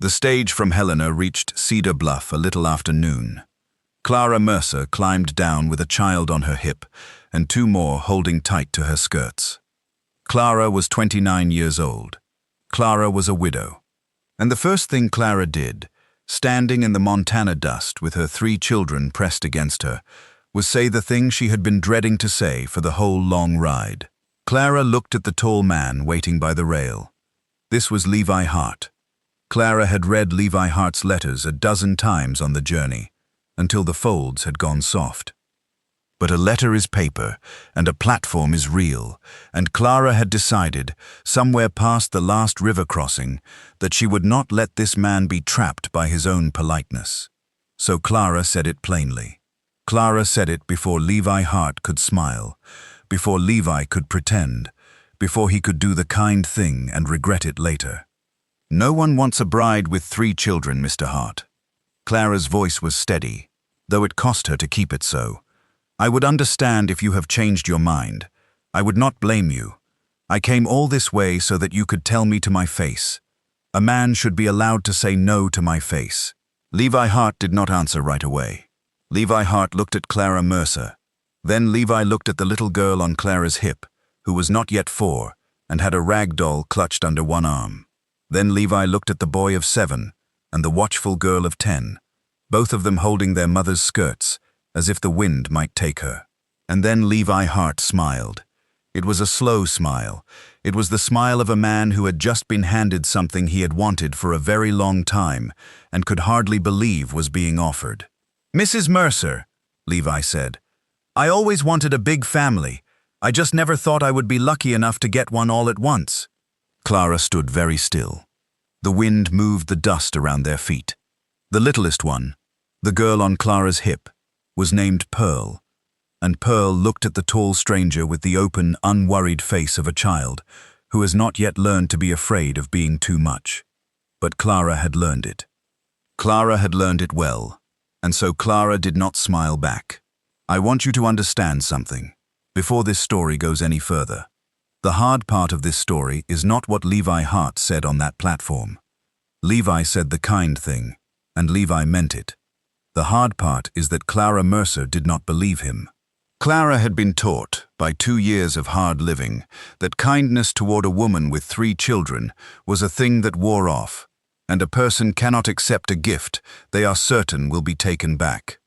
The stage from Helena reached Cedar Bluff a little after noon. Clara Mercer climbed down with a child on her hip and two more holding tight to her skirts. Clara was 29 years old. Clara was a widow. And the first thing Clara did, standing in the Montana dust with her 3 children pressed against her, was say the thing she had been dreading to say for the whole long ride. Clara looked at the tall man waiting by the rail. This was Levi Hart. Clara had read Levi Hart's letters a dozen times on the journey, until the folds had gone soft. But a letter is paper, and a platform is real, and Clara had decided, somewhere past the last river crossing, that she would not let this man be trapped by his own politeness. So Clara said it plainly. Clara said it before Levi Hart could smile, before Levi could pretend, before he could do the kind thing and regret it later. "No one wants a bride with 3 children, Mr. Hart." Clara's voice was steady, though it cost her to keep it so. "I would understand if you have changed your mind. I would not blame you. I came all this way so that you could tell me to my face. A man should be allowed to say no to my face." Levi Hart did not answer right away. Levi Hart looked at Clara Mercer. Then Levi looked at the little girl on Clara's hip, who was not yet 4, and had a rag doll clutched under one arm. Then Levi looked at the boy of 7 and the watchful girl of 10, both of them holding their mother's skirts, as if the wind might take her. And then Levi Hart smiled. It was a slow smile. It was the smile of a man who had just been handed something he had wanted for a very long time and could hardly believe was being offered. "Mrs. Mercer," Levi said, "I always wanted a big family. I just never thought I would be lucky enough to get one all at once." Clara stood very still. The wind moved the dust around their feet. The littlest one, the girl on Clara's hip, was named Pearl, and Pearl looked at the tall stranger with the open, unworried face of a child who has not yet learned to be afraid of being too much. But Clara had learned it. Clara had learned it well, and so Clara did not smile back. "I want you to understand something, before this story goes any further. The hard part of this story is not what Levi Hart said on that platform. Levi said the kind thing, and Levi meant it. The hard part is that Clara Mercer did not believe him. Clara had been taught, by 2 years of hard living, that kindness toward a woman with 3 children was a thing that wore off, and a person cannot accept a gift they are certain will be taken back.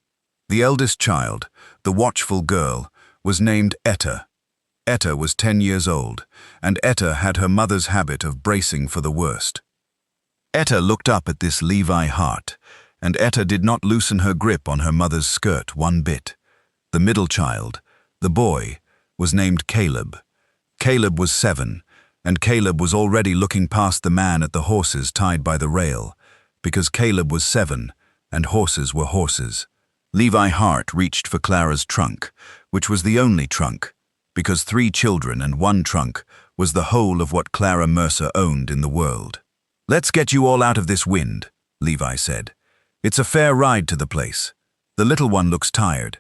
The eldest child, the watchful girl, was named Etta. Etta was 10 years old, and Etta had her mother's habit of bracing for the worst. Etta looked up at this Levi Hart, and Etta did not loosen her grip on her mother's skirt one bit. The middle child, the boy, was named Caleb. Caleb was 7, and Caleb was already looking past the man at the horses tied by the rail, because Caleb was 7, and horses were horses. Levi Hart reached for Clara's trunk, which was the only trunk, because 3 children and 1 trunk was the whole of what Clara Mercer owned in the world. "Let's get you all out of this wind," Levi said. "It's a fair ride to the place. The little one looks tired."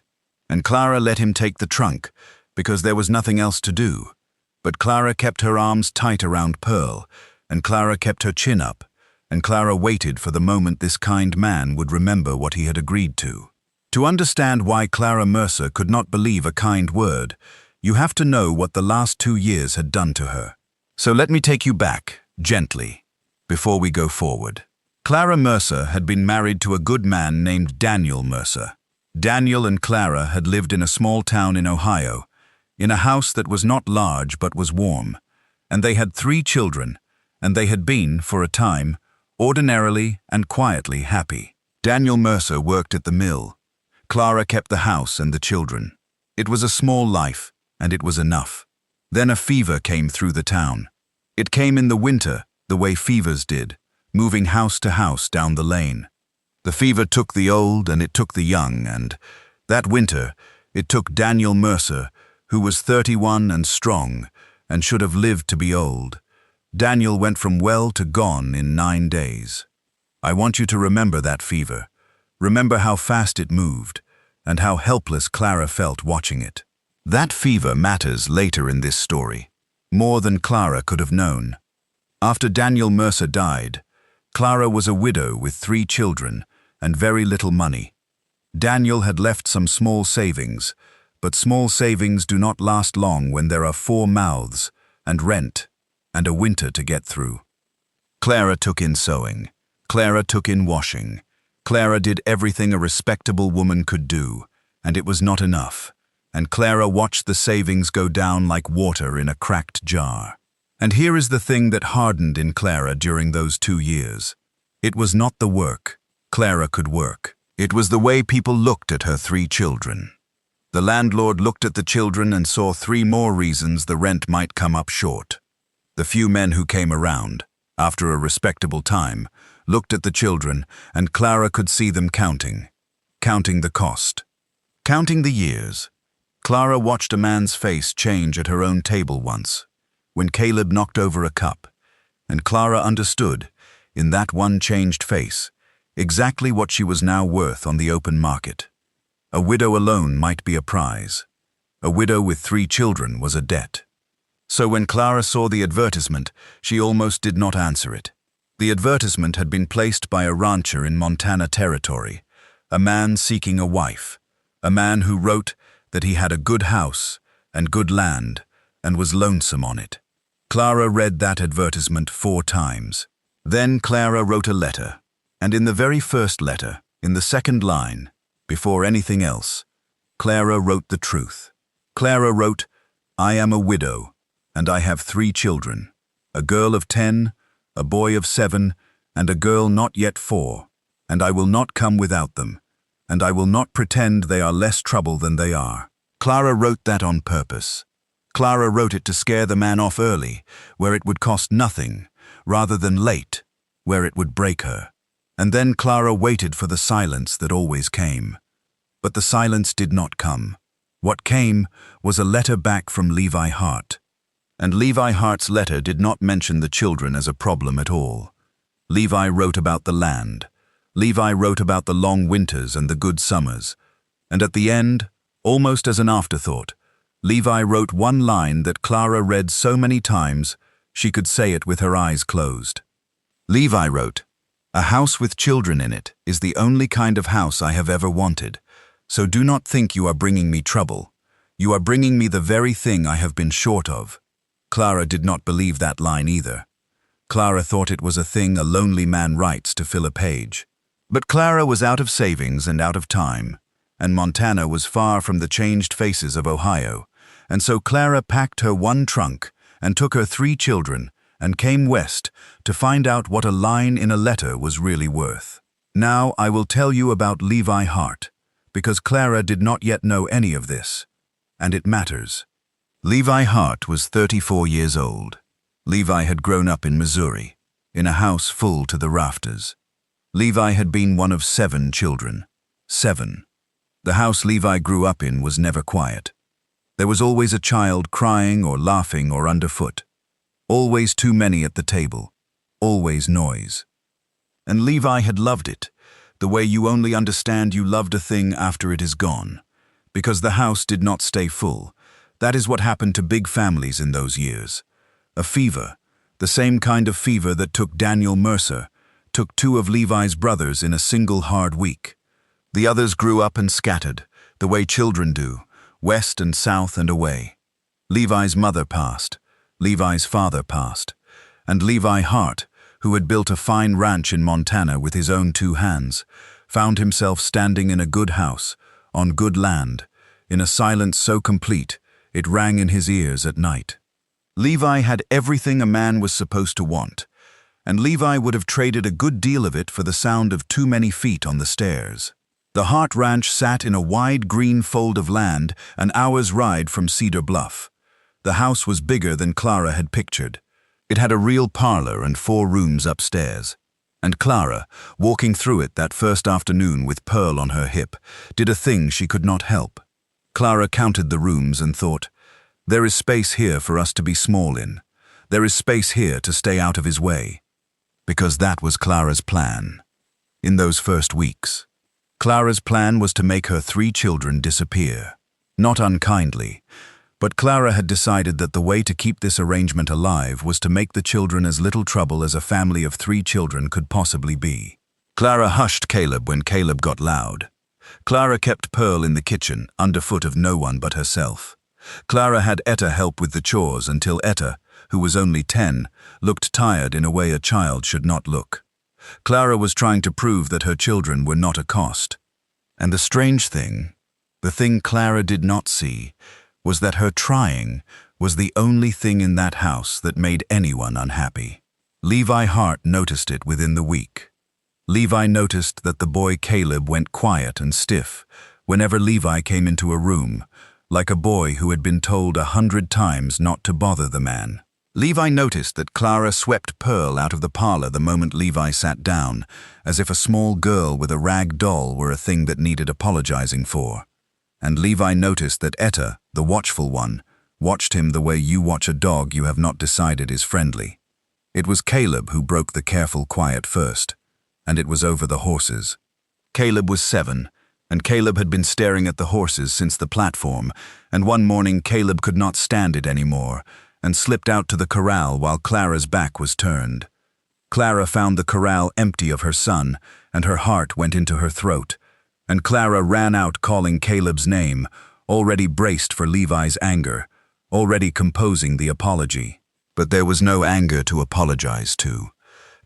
And Clara let him take the trunk, because there was nothing else to do. But Clara kept her arms tight around Pearl, and Clara kept her chin up, and Clara waited for the moment this kind man would remember what he had agreed to. To understand why Clara Mercer could not believe a kind word, you have to know what the last 2 years had done to her. So let me take you back, gently, before we go forward. Clara Mercer had been married to a good man named Daniel Mercer. Daniel and Clara had lived in a small town in Ohio, in a house that was not large but was warm, and they had 3 children, and they had been, for a time, ordinarily and quietly happy. Daniel Mercer worked at the mill. Clara kept the house and the children. It was a small life, and it was enough. Then a fever came through the town. It came in the winter, the way fevers did, moving house to house down the lane. The fever took the old and it took the young, and that winter it took Daniel Mercer, who was 31 and strong, and should have lived to be old. Daniel went from well to gone in 9 days. I want you to remember that fever. Remember how fast it moved, and how helpless Clara felt watching it. That fever matters later in this story, more than Clara could have known. After Daniel Mercer died, Clara was a widow with 3 children and very little money. Daniel had left some small savings, but small savings do not last long when there are 4 mouths and rent and a winter to get through. Clara took in sewing. Clara took in washing. Clara did everything a respectable woman could do, and it was not enough. And Clara watched the savings go down like water in a cracked jar. And here is the thing that hardened in Clara during those 2 years. It was not the work. Clara could work. It was the way people looked at her 3 children. The landlord looked at the children and saw 3 more reasons the rent might come up short. The few men who came around, after a respectable time, looked at the children, and Clara could see them counting the cost, counting the years. Clara watched a man's face change at her own table once, when Caleb knocked over a cup, and Clara understood, in that one changed face, exactly what she was now worth on the open market. A widow alone might be a prize. A widow with 3 children was a debt. So when Clara saw the advertisement, she almost did not answer it. The advertisement had been placed by a rancher in Montana Territory, a man seeking a wife, a man who wrote that he had a good house and good land and was lonesome on it. Clara read that advertisement 4 times. Then Clara wrote a letter, and in the very first letter, in the second line, before anything else, Clara wrote the truth. Clara wrote, "I am a widow, and I have 3 children, a girl of 10, a boy of 7, and a girl not yet 4, and I will not come without them, and I will not pretend they are less trouble than they are." Clara wrote that on purpose. Clara wrote it to scare the man off early, where it would cost nothing, rather than late, where it would break her. And then Clara waited for the silence that always came. But the silence did not come. What came was a letter back from Levi Hart. And Levi Hart's letter did not mention the children as a problem at all. Levi wrote about the land. Levi wrote about the long winters and the good summers. And at the end, almost as an afterthought, Levi wrote one line that Clara read so many times she could say it with her eyes closed. Levi wrote, "A house with children in it is the only kind of house I have ever wanted, so do not think you are bringing me trouble. You are bringing me the very thing I have been short of." Clara did not believe that line either. Clara thought it was a thing a lonely man writes to fill a page. But Clara was out of savings and out of time, and Montana was far from the changed faces of Ohio, and so Clara packed her 1 trunk and took her 3 children and came west to find out what a line in a letter was really worth. Now I will tell you about Levi Hart, because Clara did not yet know any of this, and it matters. Levi Hart was 34 years old. Levi had grown up in Missouri, in a house full to the rafters. Levi had been one of 7 children. 7. The house Levi grew up in was never quiet. There was always a child crying or laughing or underfoot. Always too many at the table. Always noise. And Levi had loved it, the way you only understand you loved a thing after it is gone, because the house did not stay full. That is what happened to big families in those years. A fever, the same kind of fever that took Daniel Mercer, took 2 of Levi's brothers in a single hard week. The others grew up and scattered, the way children do, west and south and away. Levi's mother passed. Levi's father passed. And Levi Hart, who had built a fine ranch in Montana with his own 2 hands, found himself standing in a good house, on good land, in a silence so complete it rang in his ears at night. Levi had everything a man was supposed to want, and Levi would have traded a good deal of it for the sound of too many feet on the stairs. The Hart Ranch sat in a wide green fold of land an hour's ride from Cedar Bluff. The house was bigger than Clara had pictured. It had a real parlor and 4 rooms upstairs. And Clara, walking through it that first afternoon with Pearl on her hip, did a thing she could not help. Clara counted the rooms and thought, "There is space here for us to be small in. There is space here to stay out of his way." Because that was Clara's plan. In those first weeks, Clara's plan was to make her 3 children disappear. Not unkindly, But Clara had decided that the way to keep this arrangement alive was to make the children as little trouble as a family of 3 children could possibly be. Clara hushed Caleb when Caleb got loud. Clara kept Pearl in the kitchen, underfoot of no one but herself. Clara had Etta help with the chores until Etta, who was only 10, looked tired in a way a child should not look. Clara was trying to prove that her children were not a cost. And the strange thing, the thing Clara did not see, was that her trying was the only thing in that house that made anyone unhappy. Levi Hart noticed it within the week. Levi noticed that the boy Caleb went quiet and stiff whenever Levi came into a room, like a boy who had been told 100 times not to bother the man. Levi noticed that Clara swept Pearl out of the parlor the moment Levi sat down, as if a small girl with a rag doll were a thing that needed apologizing for. And Levi noticed that Etta, the watchful one, watched him the way you watch a dog you have not decided is friendly. It was Caleb who broke the careful quiet first, and it was over the horses. Caleb was 7, and Caleb had been staring at the horses since the platform, and one morning Caleb could not stand it anymore, and slipped out to the corral while Clara's back was turned. Clara found the corral empty of her son, and her heart went into her throat, and Clara ran out calling Caleb's name, already braced for Levi's anger, already composing the apology. But there was no anger to apologize to,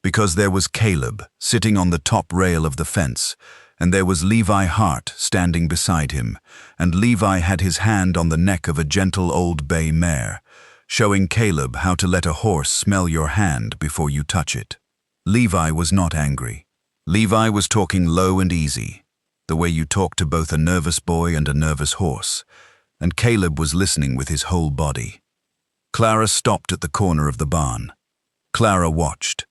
because there was Caleb sitting on the top rail of the fence, and there was Levi Hart standing beside him, and Levi had his hand on the neck of a gentle old bay mare, showing Caleb how to let a horse smell your hand before you touch it. Levi was not angry. Levi was talking low and easy, the way you talk to both a nervous boy and a nervous horse, and Caleb was listening with his whole body. Clara stopped at the corner of the barn. Clara watched,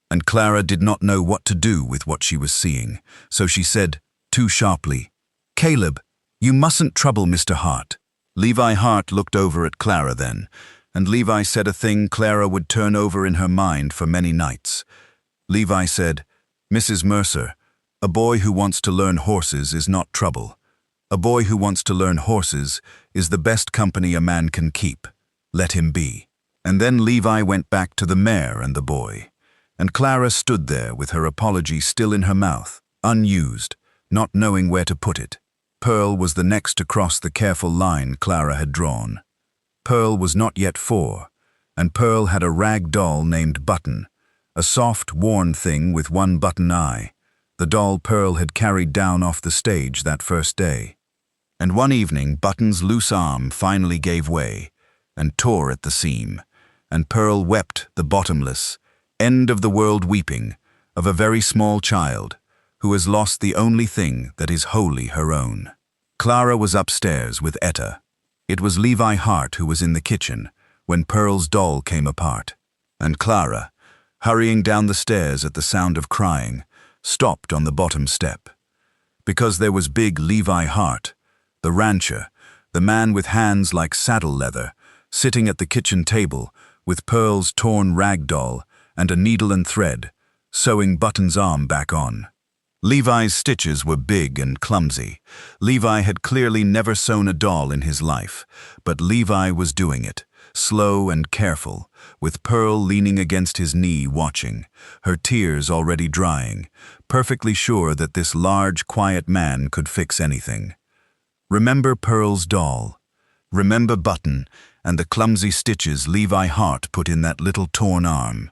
and Clara did not know what to do with what she was seeing, so she said, too sharply, "Caleb, you mustn't trouble Mr. Hart." Levi Hart looked over at Clara then, and Levi said a thing Clara would turn over in her mind for many nights. Levi said, "Mrs. Mercer, a boy who wants to learn horses is not trouble. A boy who wants to learn horses is the best company a man can keep. Let him be." And then Levi went back to the mare and the boy, and Clara stood there with her apology still in her mouth, unused, not knowing where to put it. Pearl was the next to cross the careful line Clara had drawn. Pearl was not yet 4, and Pearl had a rag doll named Button, a soft, worn thing with one button eye, the doll Pearl had carried down off the stage that first day. And one evening Button's loose arm finally gave way and tore at the seam, and Pearl wept the bottomless, end-of-the-world weeping of a very small child who has lost the only thing that is wholly her own. Clara was upstairs with Etta. It was Levi Hart who was in the kitchen when Pearl's doll came apart, and Clara, hurrying down the stairs at the sound of crying, stopped on the bottom step. Because there was big Levi Hart, the rancher, the man with hands like saddle leather, sitting at the kitchen table with Pearl's torn rag doll and a needle and thread, sewing Button's arm back on. Levi's stitches were big and clumsy. Levi had clearly never sewn a doll in his life, but Levi was doing it, slow and careful, with Pearl leaning against his knee watching, her tears already drying, perfectly sure that this large, quiet man could fix anything. Remember Pearl's doll. Remember Button and the clumsy stitches Levi Hart put in that little torn arm.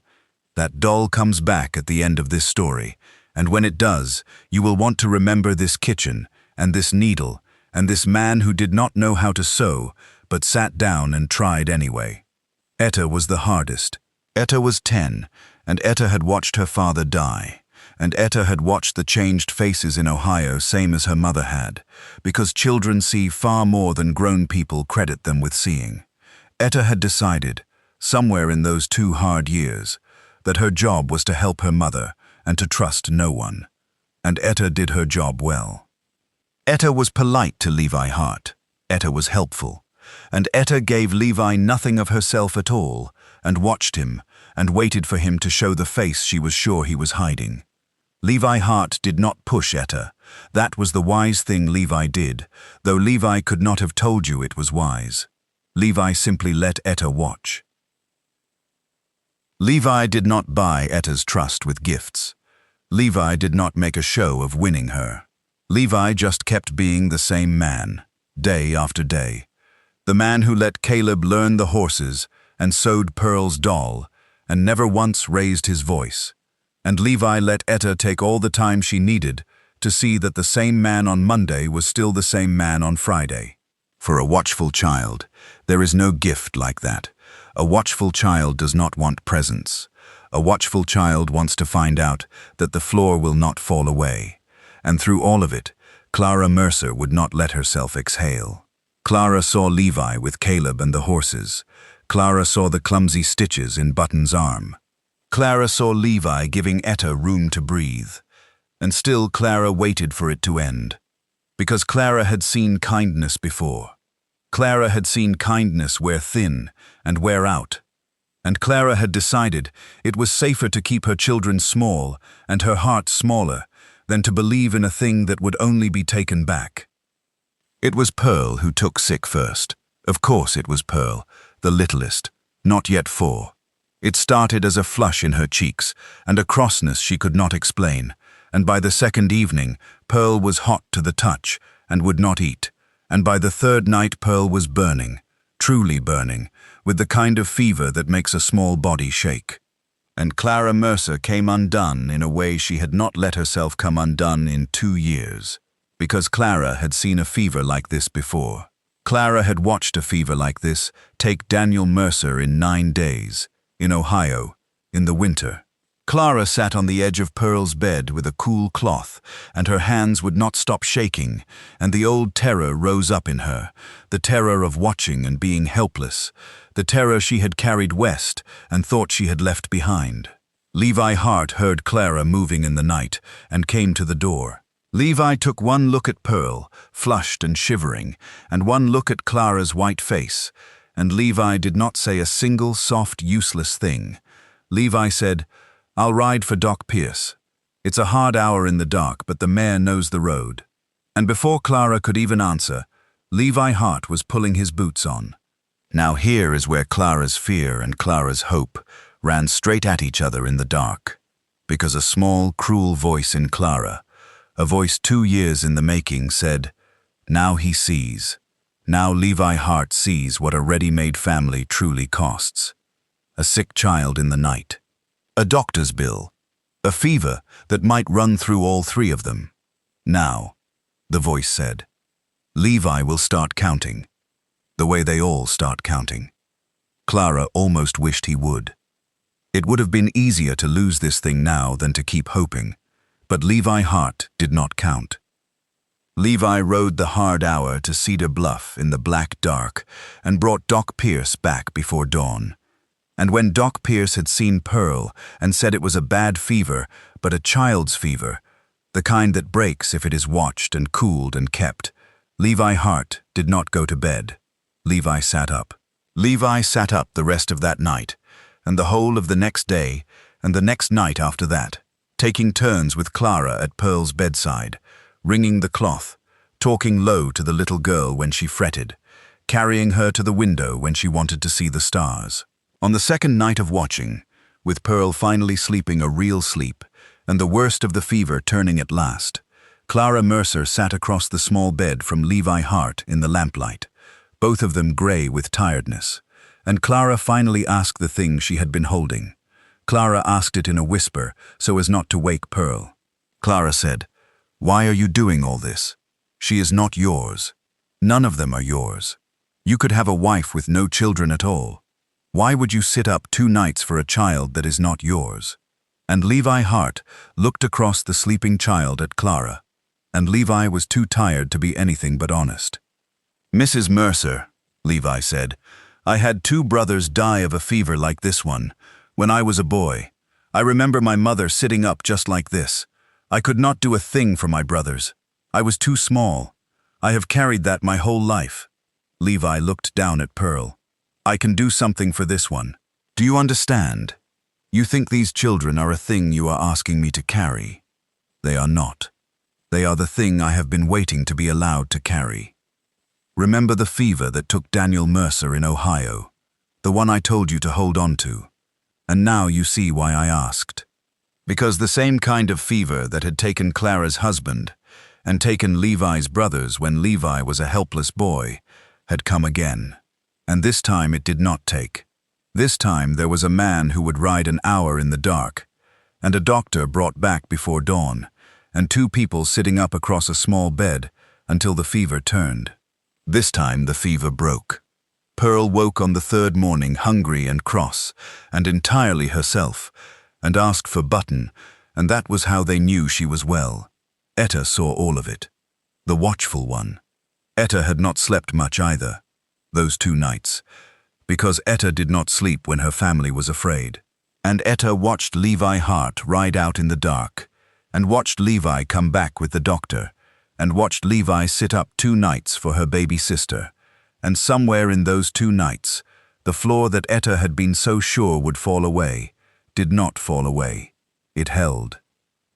That doll comes back at the end of this story, and when it does, you will want to remember this kitchen, and this needle, and this man who did not know how to sew, but sat down and tried anyway. Etta was the hardest. Etta was 10, and Etta had watched her father die, and Etta had watched the changed faces in Ohio same as her mother had, because children see far more than grown people credit them with seeing. Etta had decided, somewhere in those 2 hard years, that her job was to help her mother and to trust no one. And Etta did her job well. Etta was polite to Levi Hart. Etta was helpful. And Etta gave Levi nothing of herself at all, and watched him, and waited for him to show the face she was sure he was hiding. Levi Hart did not push Etta. That was the wise thing Levi did, though Levi could not have told you it was wise. Levi simply let Etta watch. Levi did not buy Etta's trust with gifts. Levi did not make a show of winning her. Levi just kept being the same man, day after day. The man who let Caleb learn the horses and sewed Pearl's doll and never once raised his voice. And Levi let Etta take all the time she needed to see that the same man on Monday was still the same man on Friday. For a watchful child, there is no gift like that. A watchful child does not want presents. A watchful child wants to find out that the floor will not fall away. And through all of it, Clara Mercer would not let herself exhale. Clara saw Levi with Caleb and the horses. Clara saw the clumsy stitches in Button's arm. Clara saw Levi giving Etta room to breathe. And still Clara waited for it to end. Because Clara had seen kindness before. Clara had seen kindness wear thin and wear out. And Clara had decided it was safer to keep her children small and her heart smaller than to believe in a thing that would only be taken back. It was Pearl who took sick first. Of course it was Pearl, the littlest, not yet 4. It started as a flush in her cheeks and a crossness she could not explain, and by the second evening, Pearl was hot to the touch and would not eat, and by the third night Pearl was burning, truly burning, with the kind of fever that makes a small body shake. And Clara Mercer came undone in a way she had not let herself come undone in 2 years, because Clara had seen a fever like this before. Clara had watched a fever like this take Daniel Mercer in 9 days, in Ohio, in the winter. Clara sat on the edge of Pearl's bed with a cool cloth, and her hands would not stop shaking, and the old terror rose up in her, the terror of watching and being helpless, the terror she had carried west and thought she had left behind. Levi Hart heard Clara moving in the night and came to the door. Levi took one look at Pearl, flushed and shivering, and one look at Clara's white face, and Levi did not say a single soft, useless thing. Levi said, "I'll ride for Doc Pierce. It's a hard hour in the dark, but the mare knows the road." And before Clara could even answer, Levi Hart was pulling his boots on. Now here is where Clara's fear and Clara's hope ran straight at each other in the dark, because a small, cruel voice in Clara, a voice 2 years in the making, said, "Now he sees. Now Levi Hart sees what a ready-made family truly costs. A sick child in the night. A doctor's bill. A fever that might run through all 3 of them. Now," the voice said, "Levi will start counting. The way they all start counting." Clara almost wished he would. It would have been easier to lose this thing now than to keep hoping, but Levi Hart did not count. Levi rode the hard hour to Cedar Bluff in the black dark and brought Doc Pierce back before dawn. And when Doc Pierce had seen Pearl and said it was a bad fever, but a child's fever, the kind that breaks if it is watched and cooled and kept, Levi Hart did not go to bed. Levi sat up. Levi sat up the rest of that night, and the whole of the next day, and the next night after that, taking turns with Clara at Pearl's bedside, wringing the cloth, talking low to the little girl when she fretted, carrying her to the window when she wanted to see the stars. On the second night of watching, with Pearl finally sleeping a real sleep, and the worst of the fever turning at last, Clara Mercer sat across the small bed from Levi Hart in the lamplight, both of them gray with tiredness, and Clara finally asked the thing she had been holding. Clara asked it in a whisper so as not to wake Pearl. Clara said, "Why are you doing all this? She is not yours. None of them are yours. You could have a wife with no children at all. Why would you sit up 2 nights for a child that is not yours?" And Levi Hart looked across the sleeping child at Clara, and Levi was too tired to be anything but honest. "Mrs. Mercer," Levi said, "I had 2 brothers die of a fever like this one. When I was a boy, I remember my mother sitting up just like this. I could not do a thing for my brothers. I was too small. I have carried that my whole life." Levi looked down at Pearl. "I can do something for this one. Do you understand? You think these children are a thing you are asking me to carry. They are not. They are the thing I have been waiting to be allowed to carry." Remember the fever that took Daniel Mercer in Ohio? The one I told you to hold on to. And now you see why I asked. Because the same kind of fever that had taken Clara's husband and taken Levi's brothers when Levi was a helpless boy had come again. And this time it did not take. This time there was a man who would ride an hour in the dark, and a doctor brought back before dawn, and 2 people sitting up across a small bed until the fever turned. This time the fever broke. Pearl woke on the 3rd morning hungry and cross, and entirely herself, and asked for Button, and that was how they knew she was well. Etta saw all of it. The watchful one. Etta had not slept much either, those 2 nights, because Etta did not sleep when her family was afraid. And Etta watched Levi Hart ride out in the dark, and watched Levi come back with the doctor, and watched Levi sit up 2 nights for her baby sister. And somewhere in those 2 nights, the floor that Etta had been so sure would fall away, did not fall away. It held.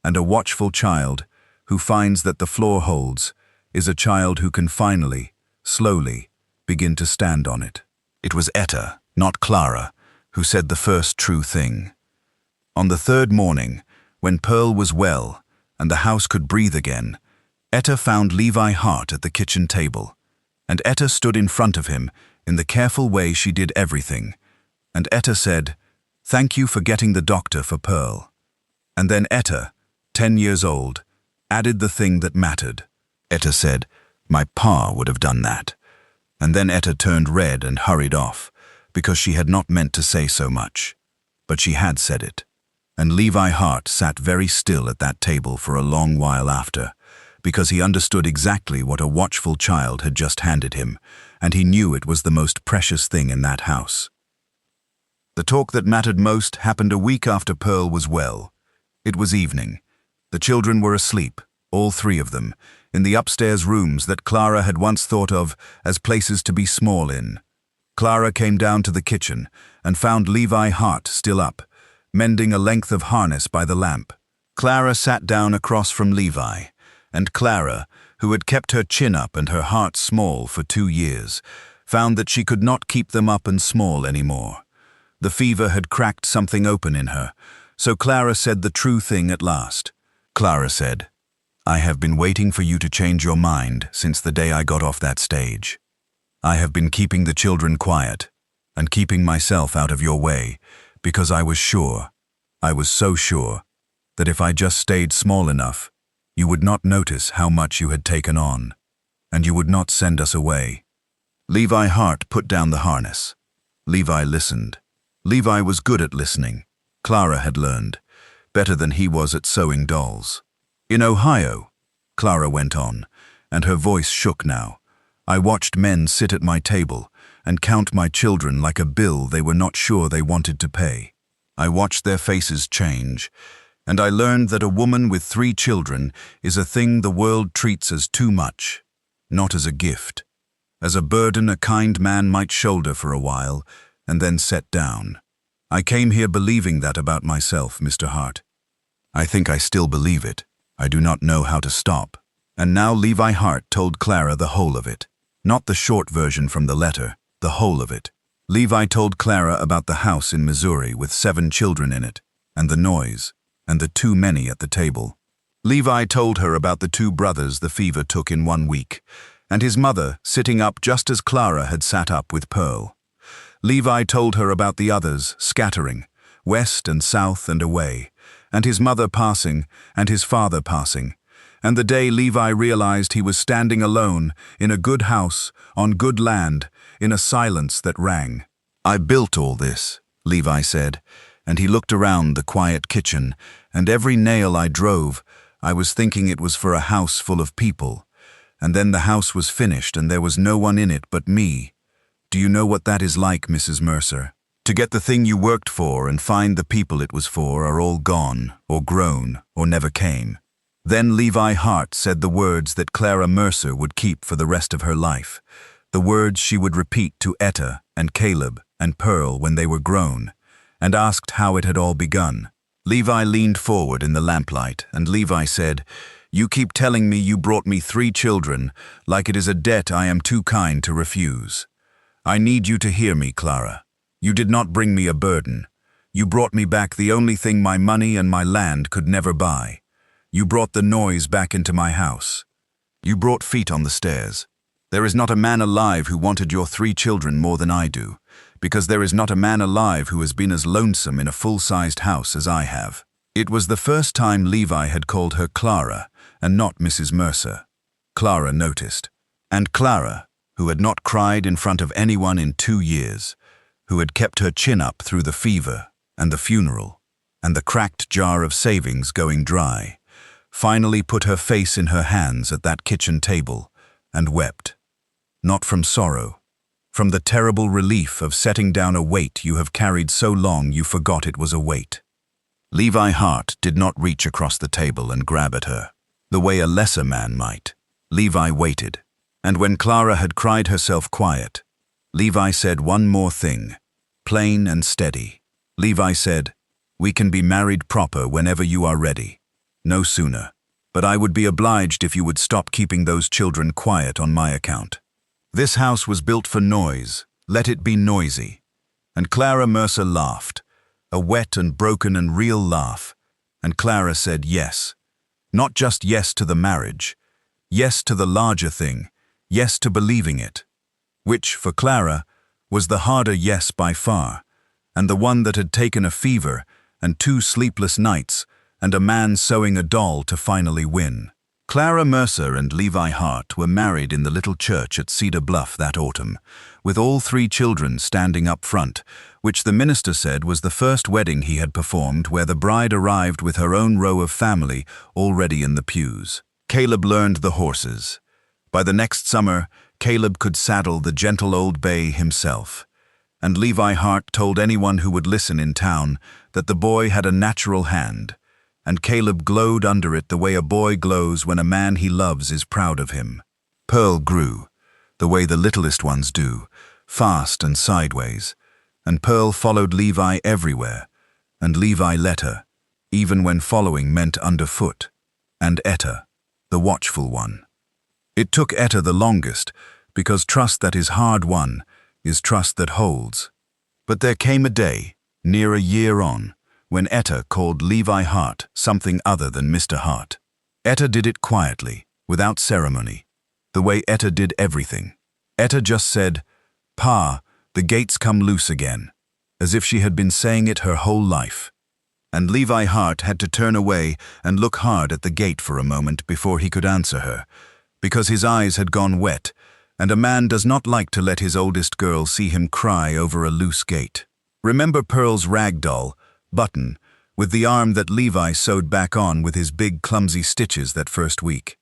And a watchful child, who finds that the floor holds, is a child who can finally, slowly, begin to stand on it. It was Etta, not Clara, who said the first true thing. On the 3rd morning, when Pearl was well and the house could breathe again, Etta found Levi Hart at the kitchen table, and Etta stood in front of him in the careful way she did everything, and Etta said, "Thank you for getting the doctor for Pearl." And then Etta, 10 years old, added the thing that mattered. Etta said, "My pa would have done that." And then Etta turned red and hurried off, because she had not meant to say so much. But she had said it. And Levi Hart sat very still at that table for a long while after, because he understood exactly what a watchful child had just handed him, and he knew it was the most precious thing in that house. The talk that mattered most happened a week after Pearl was well. It was evening. The children were asleep, all 3 of them, in the upstairs rooms that Clara had once thought of as places to be small in. Clara came down to the kitchen and found Levi Hart still up, mending a length of harness by the lamp. Clara sat down across from Levi, and Clara, who had kept her chin up and her heart small for 2 years, found that she could not keep them up and small anymore. The fever had cracked something open in her, so Clara said the true thing at last. Clara said, "I have been waiting for you to change your mind since the day I got off that stage. I have been keeping the children quiet and keeping myself out of your way because I was sure, I was so sure, that if I just stayed small enough, you would not notice how much you had taken on, and you would not send us away." Levi Hart put down the harness. Levi listened. Levi was good at listening. Clara had learned, better than he was at sewing dolls. "In Ohio," Clara went on, and her voice shook now, "I watched men sit at my table and count my children like a bill they were not sure they wanted to pay. I watched their faces change, and I learned that a woman with 3 children is a thing the world treats as too much, not as a gift, as a burden a kind man might shoulder for a while and then set down. I came here believing that about myself, Mr. Hart. I think I still believe it. I do not know how to stop." And now Levi Hart told Clara the whole of it. Not the short version from the letter, the whole of it. Levi told Clara about the house in Missouri with 7 children in it, and the noise, and the too many at the table. Levi told her about the 2 brothers the fever took in 1 week, and his mother sitting up just as Clara had sat up with Pearl. Levi told her about the others scattering, west and south and away, and his mother passing, and his father passing, and the day Levi realized he was standing alone in a good house, on good land, in a silence that rang. "I built all this," Levi said, and he looked around the quiet kitchen, and every nail I drove, I was thinking it was for a house full of people, and then the house was finished and there was no one in it but me. Do you know what that is like, Mrs. Mercer? To get the thing you worked for and find the people it was for are all gone, or grown, or never came. Then Levi Hart said the words that Clara Mercer would keep for the rest of her life, the words she would repeat to Etta and Caleb and Pearl when they were grown, and asked how it had all begun. Levi leaned forward in the lamplight, and Levi said, You keep telling me you brought me 3 children, like it is a debt I am too kind to refuse. I need you to hear me, Clara. You did not bring me a burden. You brought me back the only thing my money and my land could never buy. You brought the noise back into my house. You brought feet on the stairs. There is not a man alive who wanted your 3 children more than I do, because there is not a man alive who has been as lonesome in a full-sized house as I have. It was the first time Levi had called her Clara and not Mrs. Mercer. Clara noticed. And Clara, who had not cried in front of anyone in 2 years, who had kept her chin up through the fever and the funeral and the cracked jar of savings going dry, finally put her face in her hands at that kitchen table and wept. Not from sorrow, from the terrible relief of setting down a weight you have carried so long you forgot it was a weight. Levi Hart did not reach across the table and grab at her, the way a lesser man might. Levi waited, and when Clara had cried herself quiet, Levi said one more thing, plain and steady. Levi said, "We can be married proper whenever you are ready. No sooner. But I would be obliged if you would stop keeping those children quiet on my account. This house was built for noise. Let it be noisy." And Clara Mercer laughed, a wet and broken and real laugh, and Clara said yes. Not just yes to the marriage, yes to the larger thing, yes to believing it, which, for Clara, was the harder yes by far, and the one that had taken a fever and 2 sleepless nights and a man sewing a doll to finally win. Clara Mercer and Levi Hart were married in the little church at Cedar Bluff that autumn, with all 3 children standing up front, which the minister said was the first wedding he had performed where the bride arrived with her own row of family already in the pews. Caleb learned the horses. By the next summer, Caleb could saddle the gentle old bay himself, and Levi Hart told anyone who would listen in town that the boy had a natural hand, and Caleb glowed under it the way a boy glows when a man he loves is proud of him. Pearl grew, the way the littlest ones do, fast and sideways, and Pearl followed Levi everywhere, and Levi let her, even when following meant underfoot, and Etta, the watchful one. It took Etta the longest, because trust that is hard won is trust that holds. But there came a day, near a year on, when Etta called Levi Hart something other than Mr. Hart. Etta did it quietly, without ceremony, the way Etta did everything. Etta just said, "Pa, the gates come loose again," as if she had been saying it her whole life. And Levi Hart had to turn away and look hard at the gate for a moment before he could answer her, because his eyes had gone wet, and a man does not like to let his oldest girl see him cry over a loose gate. Remember Pearl's rag doll, Button, with the arm that Levi sewed back on with his big clumsy stitches that first week?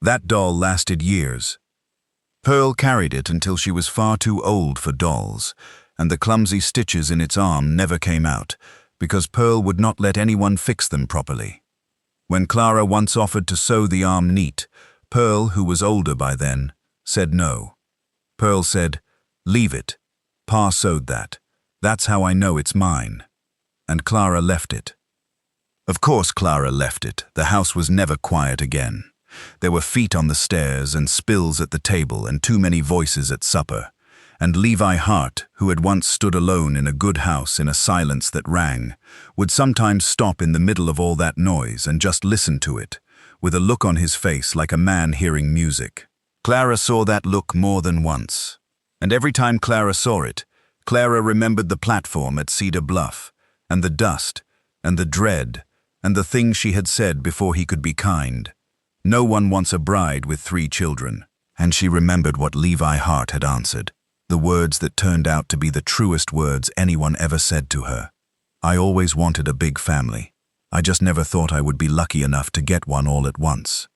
That doll lasted years. Pearl carried it until she was far too old for dolls, and the clumsy stitches in its arm never came out, because Pearl would not let anyone fix them properly. When Clara once offered to sew the arm neat, Pearl, who was older by then, said no. Pearl said, "Leave it. Pa sewed that. That's how I know it's mine." And Clara left it. Of course Clara left it. The house was never quiet again. There were feet on the stairs and spills at the table and too many voices at supper. And Levi Hart, who had once stood alone in a good house in a silence that rang, would sometimes stop in the middle of all that noise and just listen to it, with a look on his face like a man hearing music. Clara saw that look more than once. And every time Clara saw it, Clara remembered the platform at Cedar Bluff, and the dust, and the dread, and the things she had said before he could be kind. No one wants a bride with 3 children. And she remembered what Levi Hart had answered, the words that turned out to be the truest words anyone ever said to her. "I always wanted a big family. I just never thought I would be lucky enough to get one all at once."